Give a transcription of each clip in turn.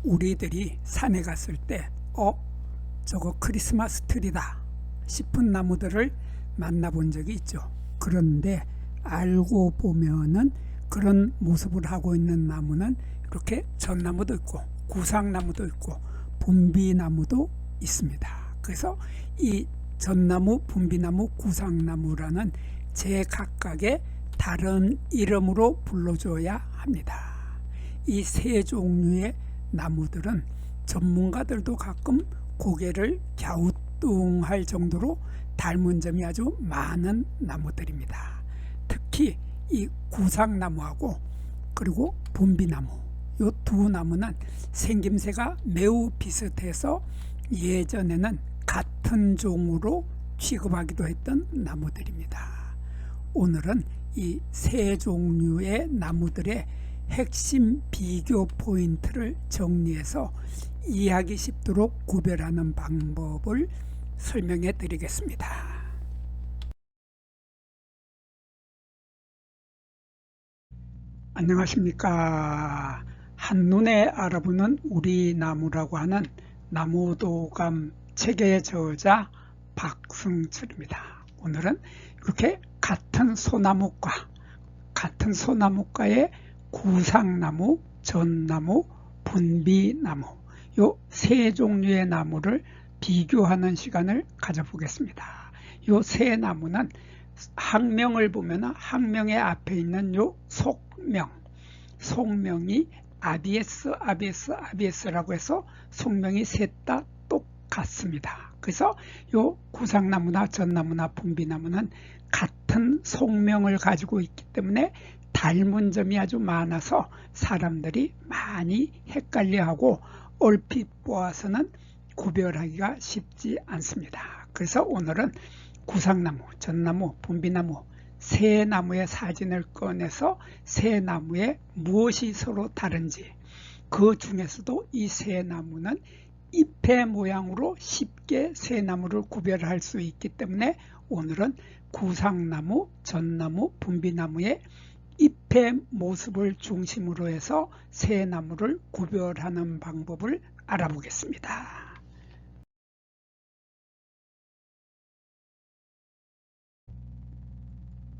우리들이 산에 갔을 때 저거 크리스마스 트리다 싶은 나무들을 만나본 적이 있죠. 그런데 알고 보면은 그런 모습을 하고 있는 나무는 이렇게 전나무도 있고 구상나무도 있고 분비나무도 있습니다. 그래서 이 전나무, 분비나무, 구상나무라는 제각각의 다른 이름으로 불러줘야 합니다. 이 세 종류의 나무들은 전문가들도 가끔 고개를 갸우뚱할 정도로 닮은 점이 아주 많은 나무들입니다. 특히 이 구상나무하고 그리고 분비나무, 이 두 나무는 생김새가 매우 비슷해서 예전에는 같은 종으로 취급하기도 했던 나무들입니다. 오늘은 이 세 종류의 나무들의 핵심 비교 포인트를 정리해서 이해하기 쉽도록 구별하는 방법을 설명해 드리겠습니다. 안녕하십니까. 한눈에 알아보는 우리 나무라고 하는 나무도감 책의 저자 박승철입니다. 오늘은 이렇게 같은 소나무과의 구상나무, 전나무, 분비나무 요 세 종류의 나무를 비교하는 시간을 가져보겠습니다. 요 세 나무는 학명을 보면 학명의 앞에 있는 요 속명이 아비에스라고 해서 속명이 셋 다 똑같습니다. 그래서 요 구상나무나 전나무나 분비나무는 같은 속명을 가지고 있기 때문에 닮은 점이 아주 많아서 사람들이 많이 헷갈려하고 얼핏 보아서는 구별하기가 쉽지 않습니다. 그래서 오늘은 구상나무, 전나무, 분비나무 세 나무의 사진을 꺼내서 세 나무에 무엇이 서로 다른지, 그 중에서도 이 세 나무는 잎의 모양으로 쉽게 세 나무를 구별할 수 있기 때문에 오늘은 구상나무, 전나무, 분비나무의 잎의 모습을 중심으로 해서 세 나무를 구별하는 방법을 알아보겠습니다.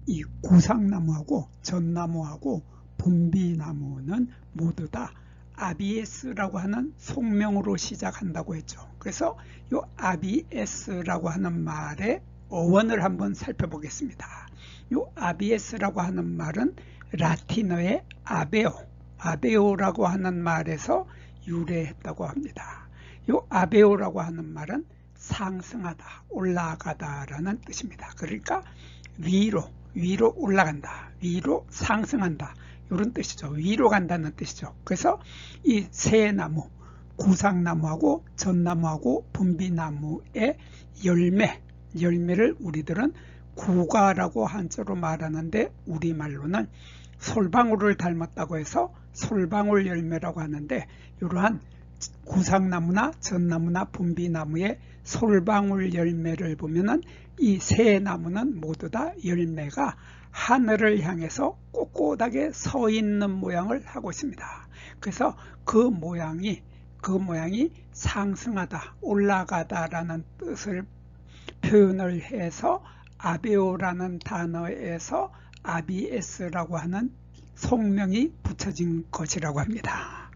이 구상나무하고 전나무하고 분비나무는 모두 다 아비에스라고 하는 속명으로 시작한다고 했죠. 그래서 이 아비에스라고 하는 말의 어원을 한번 살펴보겠습니다. 이 아비에스라고 하는 말은 라틴어의 아베오라고 하는 말에서 유래했다고 합니다. 이 아베오라고 하는 말은 상승하다, 올라가다라는 뜻입니다. 그러니까 위로 올라간다, 위로 상승한다, 이런 뜻이죠. 위로 간다는 뜻이죠. 그래서 이 세 나무, 구상나무하고 전나무하고 분비나무의 열매를 우리들은 구과라고 한자로 말하는데 우리말로는 솔방울을 닮았다고 해서 솔방울 열매라고 하는데, 이러한 구상나무나 전나무나 분비나무의 솔방울 열매를 보면은 이 세 나무는 모두 다 열매가 하늘을 향해서 꼿꼿하게 서 있는 모양을 하고 있습니다. 그래서 그 모양이 상승하다, 올라가다라는 뜻을 표현을 해서 아베오라는 단어에서 아비에스라고 하는 속명이 붙여진 것이라고 합니다.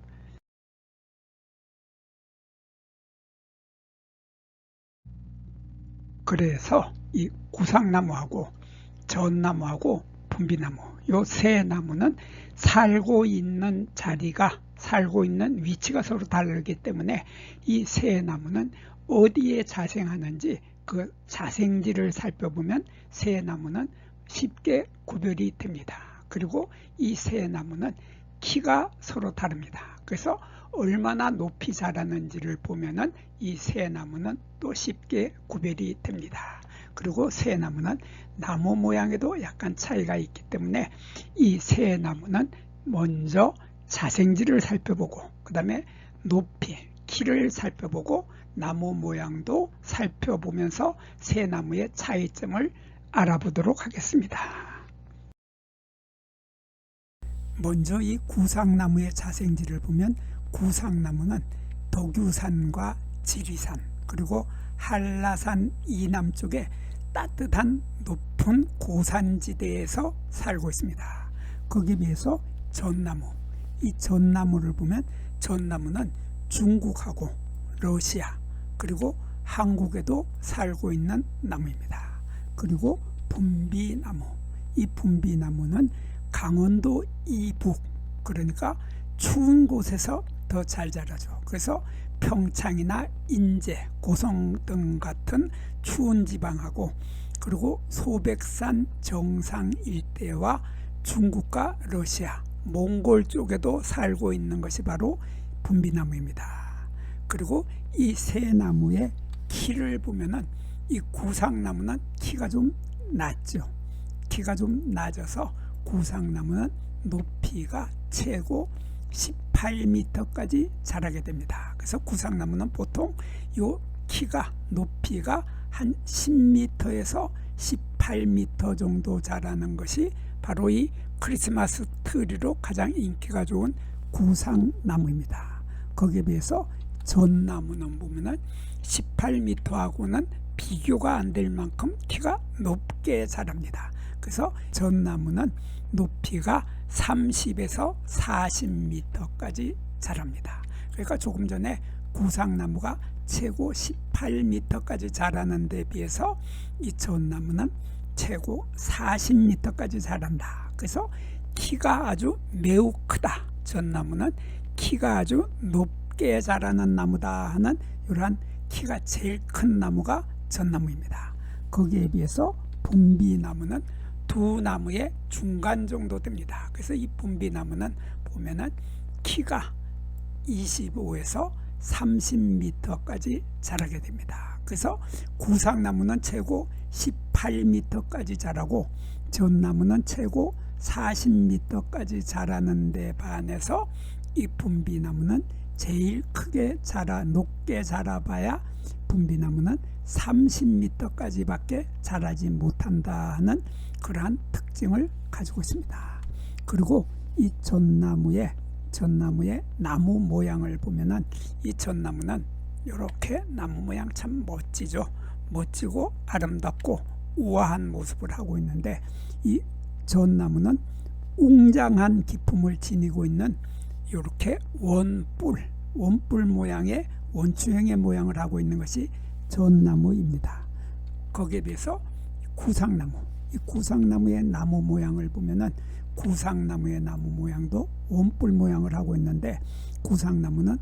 그래서 이 구상나무하고 전나무하고 분비나무 요 세 나무는 살고 있는 위치가 서로 다르기 때문에 이 세 나무는 어디에 자생하는지 그 자생지를 살펴보면 세 나무는 쉽게 구별이 됩니다. 그리고 이 세 나무는 키가 서로 다릅니다. 그래서 얼마나 높이 자라는지를 보면은 이 세 나무는 또 쉽게 구별이 됩니다. 그리고 세 나무는 나무 모양에도 약간 차이가 있기 때문에 이 세 나무는 먼저 자생지를 살펴보고 그 다음에 높이, 키를 살펴보고 나무 모양도 살펴보면서 세 나무의 차이점을 알아보도록 하겠습니다. 먼저 이 구상나무의 자생지를 보면 구상나무는 덕유산과 지리산 그리고 한라산 이남 쪽에 따뜻한 높은 고산지대에서 살고 있습니다. 거기에 비해서 전나무, 이 전나무를 보면 전나무는 중국하고 러시아 그리고 한국에도 살고 있는 나무입니다. 그리고 분비나무, 이 분비나무는 강원도 이북, 그러니까 추운 곳에서 더 잘 자라죠. 그래서 평창이나 인제, 고성 등 같은 추운 지방하고 그리고 소백산 정상 일대와 중국과 러시아, 몽골 쪽에도 살고 있는 것이 바로 분비나무입니다. 그리고 이 세 나무의 키를 보면은 이 구상나무는 키가 좀 낮죠. 키가 좀 낮아서 구상나무는 높이가 최고 18m까지 자라게 됩니다. 그래서 구상나무는 보통 요 키가 높이가 한 10m에서 18m 정도 자라는 것이 바로 이 크리스마스 트리로 가장 인기가 좋은 구상나무입니다. 거기에 비해서 전나무는 보면은 18m하고는 비교가 안 될 만큼 키가 높게 자랍니다. 그래서 전나무는 높이가 30에서 40m까지 자랍니다. 그러니까 조금 전에 구상나무가 최고 18m까지 자라는 데 비해서 이 전나무는 최고 40m까지 자란다. 그래서 키가 아주 매우 크다. 전나무는 키가 아주 높게 자라는 나무다 하는 이러한 키가 제일 큰 나무가 전나무입니다. 거기에 비해서 분비나무는 두 나무의 중간 정도 됩니다. 그래서 이 분비나무는 보면은 키가 25에서 30m까지 자라게 됩니다. 그래서 구상나무는 최고 18m까지 자라고 전나무는 최고 40m까지 자라는 데 반해서 이 분비나무는 제일 크게 높게 자라봐야 분비나무는 30m까지 밖에 자라지 못한다 하는 그러한 특징을 가지고 있습니다. 그리고 이 전나무의 나무 모양을 보면은 이 전나무는 이렇게 나무 모양 참 멋지죠. 멋지고 아름답고 우아한 모습을 하고 있는데 이 전나무는 웅장한 기품을 지니고 있는 이렇게 원뿔 모양의 원추형의 모양을 하고 있는 것이 전나무입니다. 거기에 비해서 구상나무, 이 구상나무의 나무 모양을 보면은 구상나무의 나무 모양도 원뿔 모양을 하고 있는데 구상나무는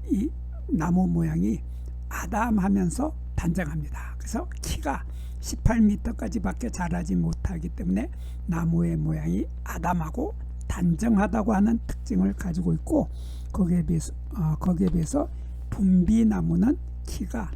이 나무 모양이 아담하면서 단정합니다. 그래서 키가 18m까지 밖에 자라지 못하기 때문에 나무의 모양이 아담하고 단정하다고 하는 특징을 가지고 있고 거기에 비해서 분비나무는 키가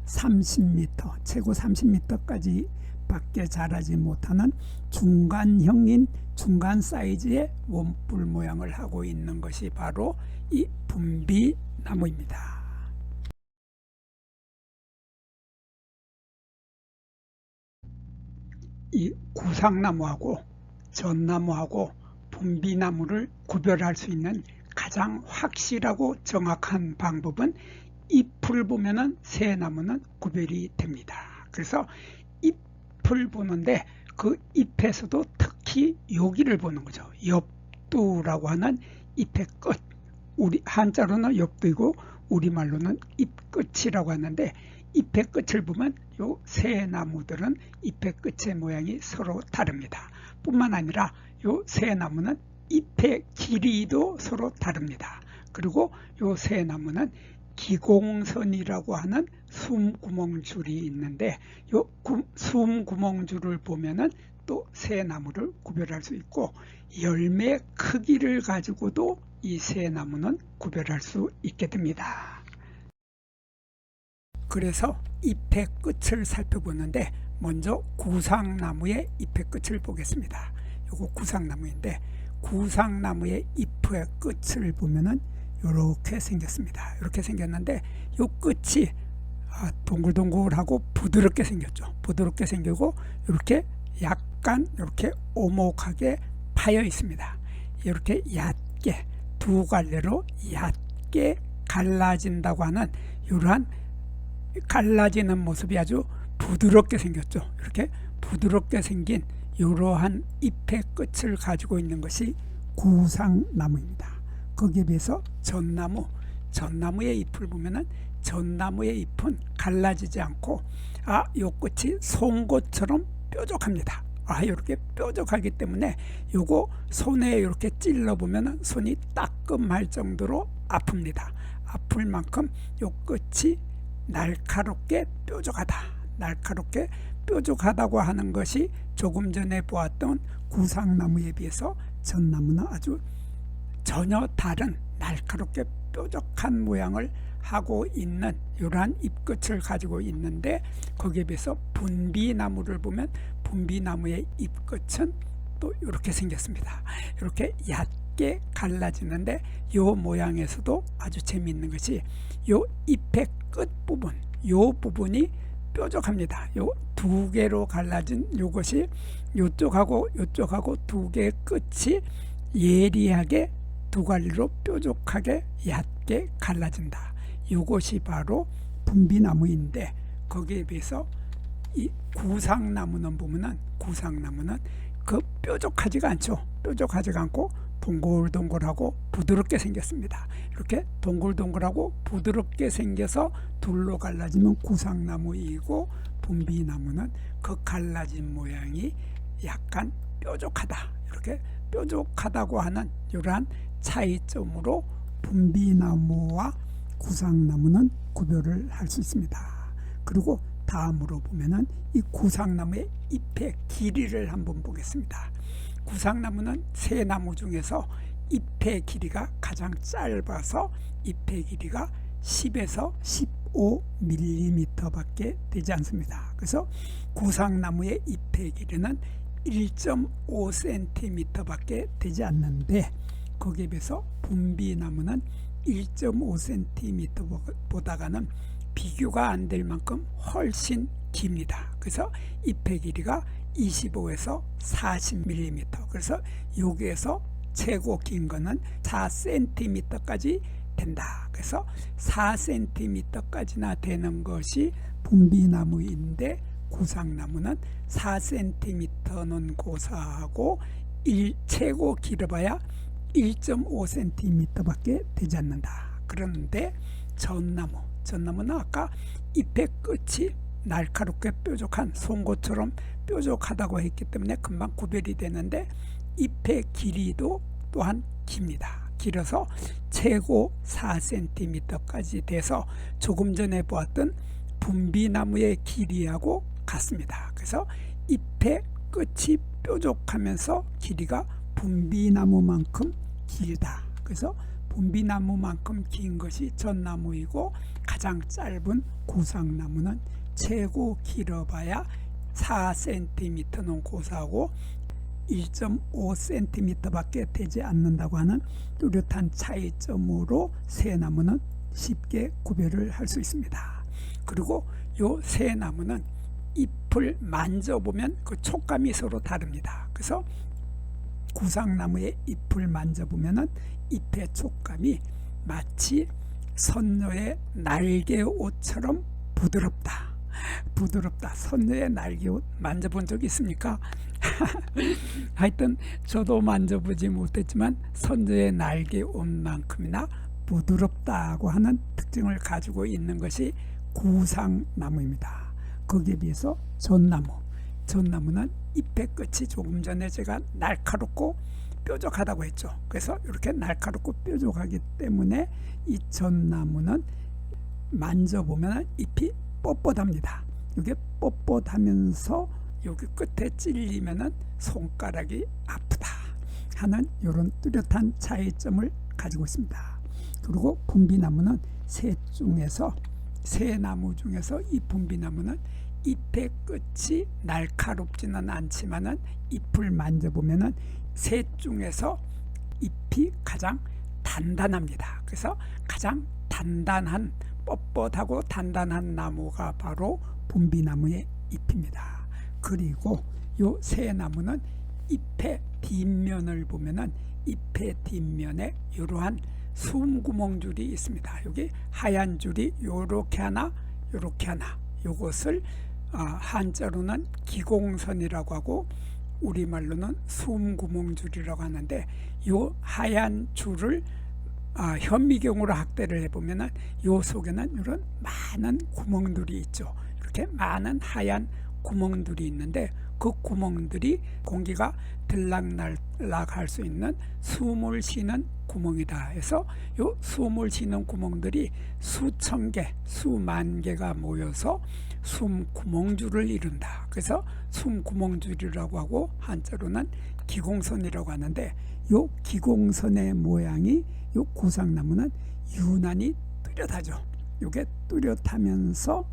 30m, 최고 30m까지 밖에 자라지 못하는 중간형인 중간 사이즈의 원뿔 모양을 하고 있는 것이 바로 이 분비나무입니다. 이 구상나무하고 전나무하고 분비나무를 구별할 수 있는 가장 확실하고 정확한 방법은 잎을 보면은 새 나무는 구별이 됩니다. 그래서 잎을 보는데 그 잎에서도 특히 여기를 보는 거죠. 엽두라고 하는 잎의 끝. 우리 한자로는 엽두이고 우리말로는 잎끝이라고 하는데 잎의 끝을 보면 요 새 나무들은 잎의 끝의 모양이 서로 다릅니다. 뿐만 아니라 요 새 나무는 잎의 길이도 서로 다릅니다. 그리고 요 새 나무는 기공선이라고 하는 숨구멍줄이 있는데 요 숨구멍줄을 보면은 또 새 나무를 구별할 수 있고 열매 크기를 가지고도 이 새 나무는 구별할 수 있게 됩니다. 그래서 잎의 끝을 살펴보는데 먼저 구상나무의 잎의 끝을 보겠습니다. 요거 구상나무인데 구상나무의 잎의 끝을 보면은 이렇게 생겼습니다. 이렇게 생겼는데 요 끝이 동글동글하고 부드럽게 생겼죠. 부드럽게 생기고 이렇게 약간 이렇게 오목하게 파여 있습니다. 이렇게 얕게 두 갈래로 얕게 갈라진다고 하는 이러한 갈라지는 모습이 아주 부드럽게 생겼죠. 이렇게 부드럽게 생긴 이러한 잎의 끝을 가지고 있는 것이 구상나무입니다. 거기에 비해서 전나무의 잎을 보면은 전나무의 잎은 갈라지지 않고 요 끝이 송곳처럼 뾰족합니다. 이렇게 뾰족하기 때문에 요거 손에 이렇게 찔러 보면은 손이 따끔할 정도로 아픕니다. 아플 만큼 요 끝이 날카롭게 뾰족하다. 날카롭게 뾰족하다고 하는 것이 조금 전에 보았던 구상나무에 비해서 전나무는 아주 전혀 다른 날카롭게 뾰족한 모양을 하고 있는 이러한 잎끝을 가지고 있는데, 거기에 비해서 분비나무를 보면 분비나무의 잎끝은 또 이렇게 생겼습니다. 이렇게 얕게 갈라지는데 이 모양에서도 아주 재미있는 것이 이 잎의 끝부분, 이 부분이 뾰족합니다. 요 두 개로 갈라진 요것이 요쪽하고 요쪽하고 두 개의 끝이 예리하게 두 갈래로 뾰족하게 얕게 갈라진다. 이것이 바로 분비나무인데, 거기에 비해서 이 구상나무는 보면은 구상나무는 그 뾰족하지가 않죠. 뾰족하지가 않고 동글동글하고 부드럽게 생겼습니다. 이렇게 동글동글하고 부드럽게 생겨서 둘로 갈라지면 구상나무이고, 분비나무는 그 갈라진 모양이 약간 뾰족하다. 이렇게 뾰족하다고 하는 이러한 차이점으로 분비나무와 구상나무는 구별을 할 수 있습니다. 그리고 다음으로 보면은 이 구상나무의 잎의 길이를 한번 보겠습니다. 구상나무는 세 나무 중에서 잎의 길이가 가장 짧아서 잎의 길이가 10에서 15mm 밖에 되지 않습니다. 그래서 구상나무의 잎의 길이는 1.5cm 밖에 되지 않는데, 거기에 비해서 분비나무는 1.5cm 보다가는 비교가 안 될 만큼 훨씬 깁니다. 그래서 잎의 길이가 25에서 40mm, 그래서 여기에서 최고 긴 거는 4cm까지 된다. 그래서 4cm까지나 되는 것이 분비나무인데, 구상나무는 4cm는 고사하고 최고 길어봐야 1.5cm 밖에 되지 않는다. 그런데 전나무는 아까 잎의 끝이 날카롭게 뾰족한 송곳처럼 뾰족하다고 했기 때문에 금방 구별이 되는데, 잎의 길이도 또한 깁니다. 길어서 최고 4cm까지 돼서 조금 전에 보았던 분비나무의 길이하고 같습니다. 그래서 잎의 끝이 뾰족하면서 길이가 분비나무만큼 길다. 그래서 분비나무만큼 긴 것이 전나무이고, 가장 짧은 구상나무는 최고 길어봐야 4cm는 고사하고 1.5cm 밖에 되지 않는다고 하는 뚜렷한 차이점으로 세 나무는 쉽게 구별을 할 수 있습니다. 그리고 요 세 나무는 잎을 만져보면 그 촉감이 서로 다릅니다. 그래서 구상나무의 잎을 만져보면 잎의 촉감이 마치 선녀의 날개옷처럼 부드럽다. 선녀의 날개옷 만져본 적 있습니까? 하여튼 저도 만져보지 못했지만 선녀의 날개옷만큼이나 부드럽다고 하는 특징을 가지고 있는 것이 구상나무입니다. 거기에 비해서 전나무는 잎의 끝이 조금 전에 제가 날카롭고 뾰족하다고 했죠. 그래서 이렇게 날카롭고 뾰족하기 때문에 이 전나무는 만져보면 잎이 뻣뻣합니다. 이게 뻣뻣하면서 여기 끝에 찔리면은 손가락이 아프다 하는 이런 뚜렷한 차이점을 가지고 있습니다. 그리고 분비나무는 세 나무 중에서 이 분비나무는 잎의 끝이 날카롭지는 않지만은 잎을 만져보면은 셋 중에서 잎이 가장 단단합니다. 그래서 가장 단단한, 뻣뻣하고 단단한 나무가 바로 분비나무의 잎입니다. 그리고 요 세 나무는 잎의 뒷면을 보면은 잎의 뒷면에 이러한 숨구멍줄이 있습니다. 여기 하얀 줄이 요렇게 하나 요렇게 하나, 요것을 한자로는 기공선이라고 하고 우리말로는 숨구멍줄이라고 하는데, 요 하얀 줄을 현미경으로 확대를 해보면은 요 속에는 이런 많은 구멍들이 있죠. 이렇게 많은 하얀 구멍들이 있는데, 그 구멍들이 공기가 들락날락할 수 있는 숨을 쉬는 구멍이다 해서 요 숨을 쉬는 구멍들이 수천 개, 수만 개가 모여서 숨구멍줄을 이룬다. 그래서 숨구멍줄이라고 하고 한자로는 기공선이라고 하는데, 요 기공선의 모양이 요 구상나무는 유난히 뚜렷하죠. 요게 뚜렷하면서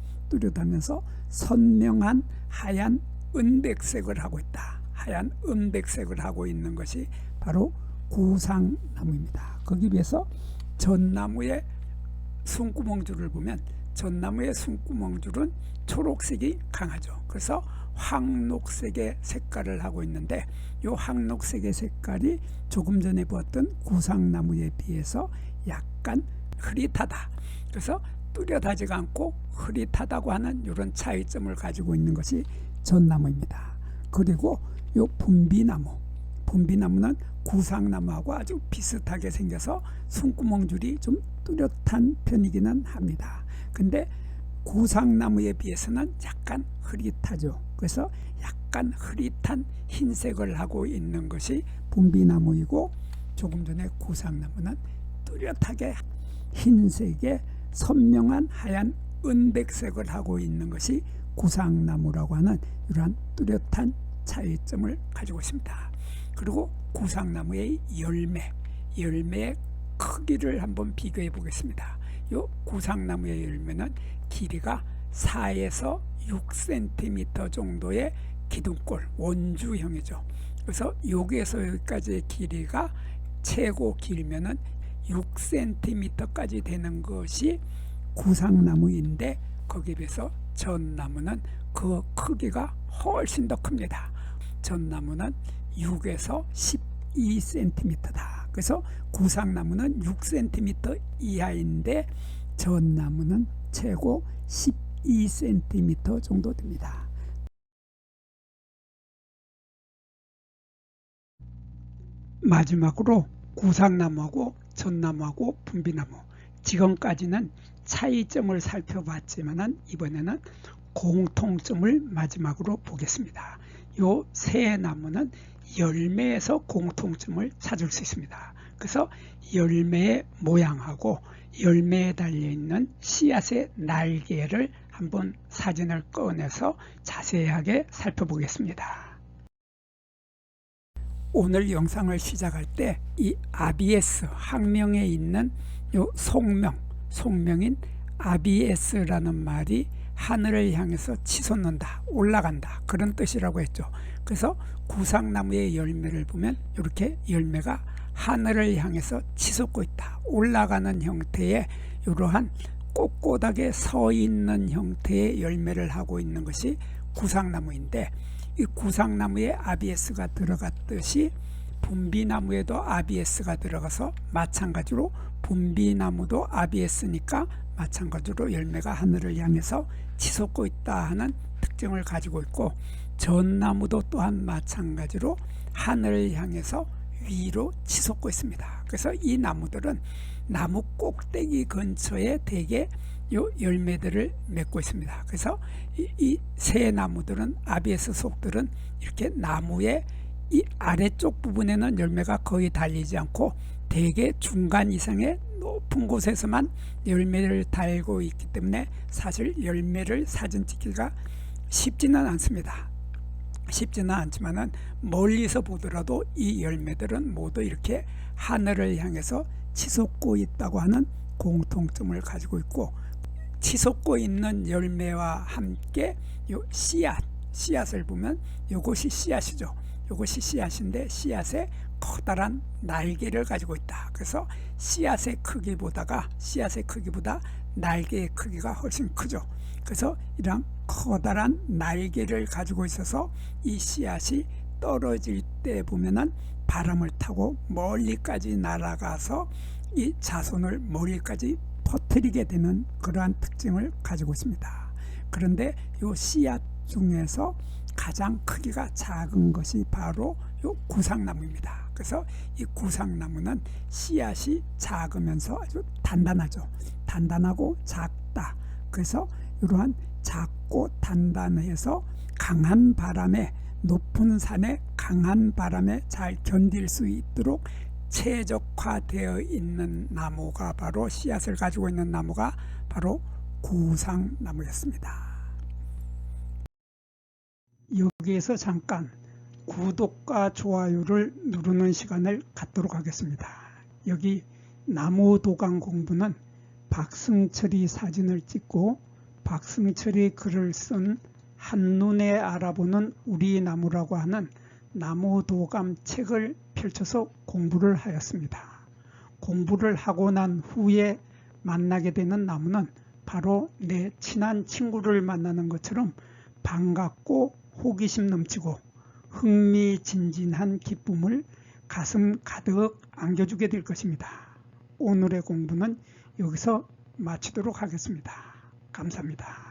선명한 하얀 은백색을 하고 있다. 하얀 은백색을 하고 있는 것이 바로 구상나무입니다. 거기에 비해서 전나무의 숨구멍줄을 보면 전나무의 숨구멍줄은 초록색이 강하죠. 그래서 황록색의 색깔을 하고 있는데, 이 황록색의 색깔이 조금 전에 보았던 구상나무에 비해서 약간 흐릿하다. 그래서 뚜렷하지가 않고 흐릿하다고 하는 이런 차이점을 가지고 있는 것이 전나무입니다. 그리고 이 분비나무는 구상나무하고 아주 비슷하게 생겨서 숨구멍줄이 좀 뚜렷한 편이기는 합니다. 근데 구상나무에 비해서는 약간 흐릿하죠. 그래서 약간 흐릿한 흰색을 하고 있는 것이 분비나무이고, 조금 전에 구상나무는 뚜렷하게 흰색의 선명한 하얀 은백색을 하고 있는 것이 구상나무라고 하는 이러한 뚜렷한 차이점을 가지고 있습니다. 그리고 구상나무의 열매의 크기를 한번 비교해 보겠습니다. 이 구상나무의 열매는 길이가 4에서 6cm 정도의 기둥꼴 원주형이죠. 그래서 여기에서 여기까지의 길이가 최고 길면은 6cm까지 되는 것이 구상나무인데, 거기에 비해서 전나무는 그 크기가 훨씬 더 큽니다. 전나무는 6에서 12cm다. 그래서 구상나무는 6cm 이하인데 전나무는 최고 12cm 정도 됩니다. 마지막으로 구상나무하고 전나무하고 분비나무, 지금까지는 차이점을 살펴봤지만 이번에는 공통점을 마지막으로 보겠습니다. 요 세 나무는 열매에서 공통점을 찾을 수 있습니다. 그래서 열매의 모양하고 열매에 달려있는 씨앗의 날개를 한번 사진을 꺼내서 자세하게 살펴보겠습니다. 오늘 영상을 시작할 때 이 아비에스, 학명에 있는 요 속명인 아비에스라는 말이 하늘을 향해서 치솟는다, 올라간다, 그런 뜻이라고 했죠. 그래서 구상나무의 열매를 보면 이렇게 열매가 하늘을 향해서 치솟고 있다, 올라가는 형태의 이러한 꼿꼿하게 서 있는 형태의 열매를 하고 있는 것이 구상나무인데, 이 구상나무에 아비에스가 들어갔듯이 분비나무에도 아비에스가 들어가서 마찬가지로 분비나무도 아비에스니까 마찬가지로 열매가 하늘을 향해서 치솟고 있다 하는 특징을 가지고 있고, 전나무도 또한 마찬가지로 하늘을 향해서 위로 치솟고 있습니다. 그래서 이 나무들은 나무 꼭대기 근처에 대개 요 열매들을 맺고 있습니다. 그래서 이 세 나무들은, 아비에스 속들은 이렇게 나무의 이 아래쪽 부분에는 열매가 거의 달리지 않고 대개 중간 이상의 높은 곳에서만 열매를 달고 있기 때문에 사실 열매를 사진 찍기가 쉽지는 않습니다. 쉽지는 않지만은 멀리서 보더라도 이 열매들은 모두 이렇게 하늘을 향해서 치솟고 있다고 하는 공통점을 가지고 있고, 치솟고 있는 열매와 함께 요 씨앗을 보면 요것이 씨앗이죠. 요것이 씨앗인데 씨앗에 커다란 날개를 가지고 있다. 그래서 씨앗의 크기보다 날개의 크기가 훨씬 크죠. 그래서 이런 커다란 날개를 가지고 있어서 이 씨앗이 떨어질 때 보면은 바람을 타고 멀리까지 날아가서 이 자손을 멀리까지 퍼뜨리게 되는 그러한 특징을 가지고 있습니다. 그런데 이 씨앗 중에서 가장 크기가 작은 것이 바로 이 구상나무입니다. 그래서 이 구상나무는 씨앗이 작으면서 아주 단단하죠. 단단하고 작다. 그래서 이러한 작고 단단해서 강한 바람에, 높은 산에 강한 바람에 잘 견딜 수 있도록 최적화되어 있는 나무가 바로, 씨앗을 가지고 있는 나무가 바로 구상나무였습니다. 여기에서 잠깐 구독과 좋아요를 누르는 시간을 갖도록 하겠습니다. 여기 나무도감 공부는 박승철이 사진을 찍고 박승철이 글을 쓴 한눈에 알아보는 우리 나무라고 하는 나무도감 책을 펼쳐서 공부를 하였습니다. 공부를 하고 난 후에 만나게 되는 나무는 바로 내 친한 친구를 만나는 것처럼 반갑고 호기심 넘치고 흥미진진한 기쁨을 가슴 가득 안겨주게 될 것입니다. 오늘의 공부는 여기서 마치도록 하겠습니다. 감사합니다.